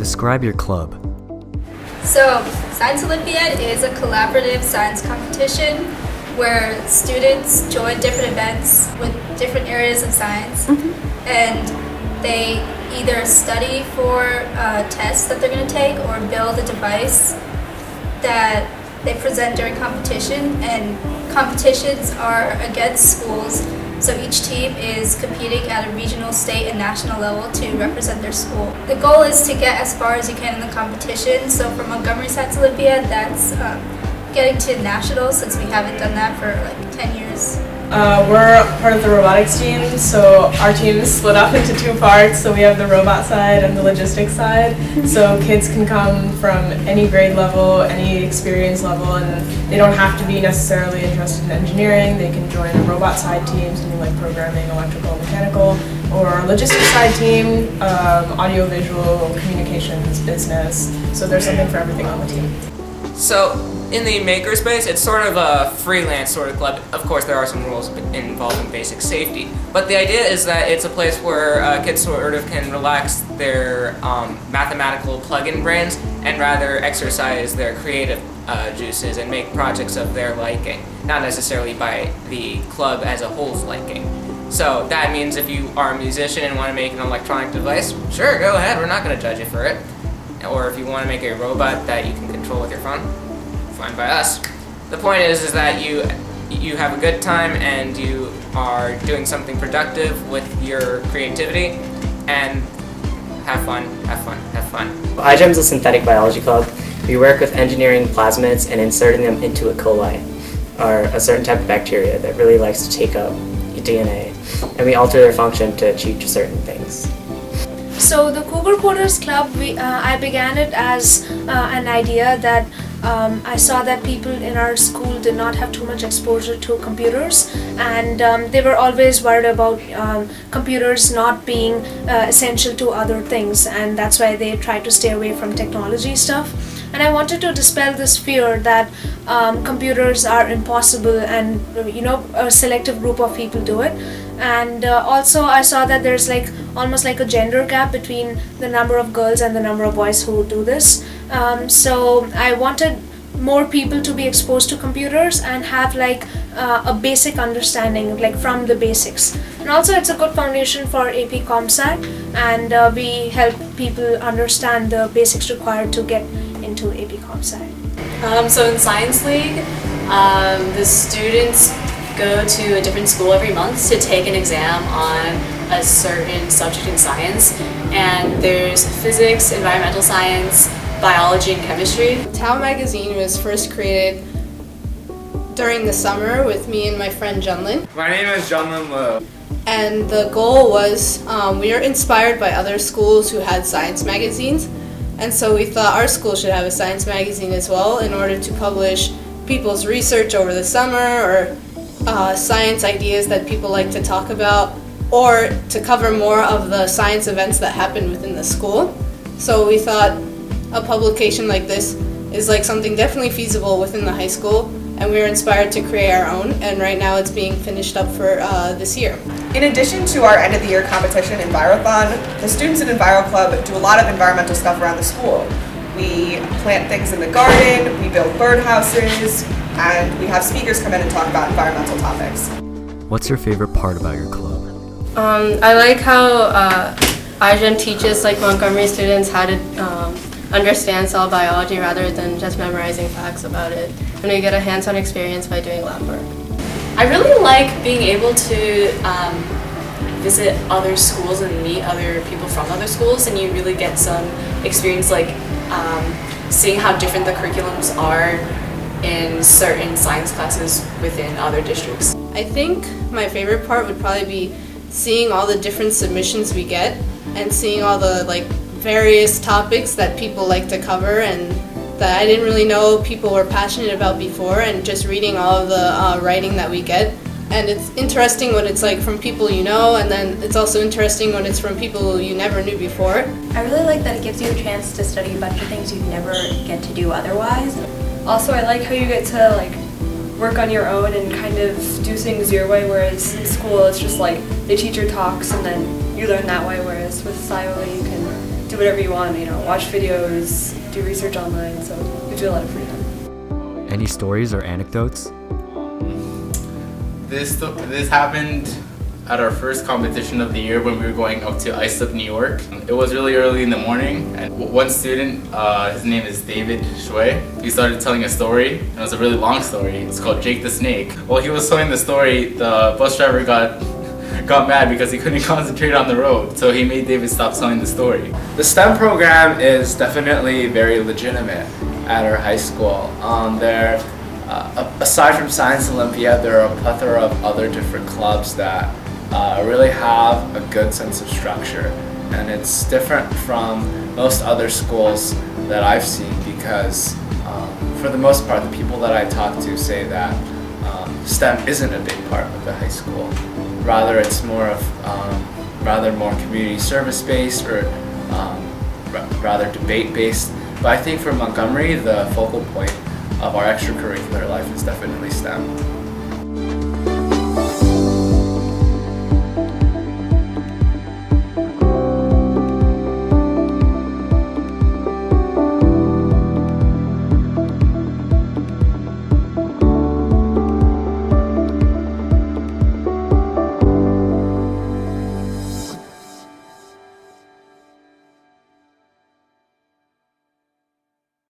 Describe your club. So, Science Olympiad is a collaborative science competition where students join different events with different areas of science, and they either study for tests that they're going to take or build a device that they present during competition. And competitions are against schools, so each team is competing at a regional, state, and national level to represent their school. The goal is to get as far as you can in the competition. So for Montgomery Science Olympiad, that's getting to nationals, since we haven't done that for like 10 years. We're part of the robotics team, so our team is split up into two parts. So we have the robot side and the logistics side. So kids can come from any grade level, any experience level, and they don't have to be necessarily interested in engineering. They can join the robot side teams and do like programming, electrical, mechanical, or logistics side team, audio, visual, communications, business. So there's something for everything on the team. So in the makerspace, it's sort of a freelance sort of club. Of course, there are some rules involving basic safety, but the idea is that it's a place where kids sort of can relax their mathematical plug-in brains and rather exercise their creative juices and make projects of their liking, not necessarily by the club as a whole's liking. So that means if you are a musician and want to make an electronic device, sure, go ahead, we're not going to judge you for it. Or if you want to make a robot that you can control with your phone, fine by us. The point is that you have a good time and you are doing something productive with your creativity, and have fun, have fun, have fun. iGEM is a synthetic biology club. We work with engineering plasmids and inserting them into E. coli, or a certain type of bacteria that really likes to take up DNA, and we alter their function to achieve certain things. So the Cougar Coders Club, I began it as an idea that I saw that people in our school did not have too much exposure to computers, and they were always worried about computers not being essential to other things, and that's why they tried to stay away from technology stuff. And I wanted to dispel this fear that computers are impossible and a selective group of people do it. And also I saw that there's almost like a gender gap between the number of girls and the number of boys who do this. So I wanted more people to be exposed to computers and have a basic understanding, from the basics. And also it's a good foundation for AP Comp Sci, and we help people understand the basics required to get into AP Comp Sci. So in Science League, the students go to a different school every month to take an exam on a certain subject in science, and there's physics, environmental science, biology, and chemistry. Tao magazine was first created during the summer with me and my friend Junlin. My name is Junlin Liu. And the goal was, we were inspired by other schools who had science magazines, and so we thought our school should have a science magazine as well in order to publish people's research over the summer, or science ideas that people like to talk about, or to cover more of the science events that happen within the school. So we thought a publication like this is something definitely feasible within the high school, and we were inspired to create our own, and right now it's being finished up for this year. In addition to our end of the year competition, Envirothon, the students in Enviro Club do a lot of environmental stuff around the school. We plant things in the garden, we build birdhouses, and we have speakers come in and talk about environmental topics. What's your favorite part about your club? I like how iGEM teaches Montgomery students how to understand cell biology rather than just memorizing facts about it, and we get a hands-on experience by doing lab work. I really like being able to visit other schools and meet other people from other schools, and you really get some experience seeing how different the curriculums are in certain science classes within other districts. I think my favorite part would probably be seeing all the different submissions we get and seeing all the various topics that people like to cover and that I didn't really know people were passionate about before, and just reading all of the writing that we get. And it's interesting when it's from people you know, and then it's also interesting when it's from people you never knew before. I really like that it gives you a chance to study a bunch of things you'd never get to do otherwise. Also, I like how you get to work on your own and kind of do things your way, whereas in school it's just the teacher talks and then you learn that way, whereas with SciOA you can do whatever you want, watch videos, do research online, so it gives you a lot of freedom. Any stories or anecdotes? This happened at our first competition of the year when we were going up to Islip, New York. It was really early in the morning, and one student, his name is David Shui, he started telling a story, and it was a really long story. It's called Jake the Snake. While he was telling the story, the bus driver got mad because he couldn't concentrate on the road, so he made David stop telling the story. The STEM program is definitely very legitimate at our high school. Aside from Science Olympiad, there are a plethora of other different clubs that really have a good sense of structure, and it's different from most other schools that I've seen because for the most part the people that I talk to say that STEM isn't a big part of the high school. Rather it's more community service based or rather debate based. But I think for Montgomery the focal point of our extracurricular life is definitely STEM.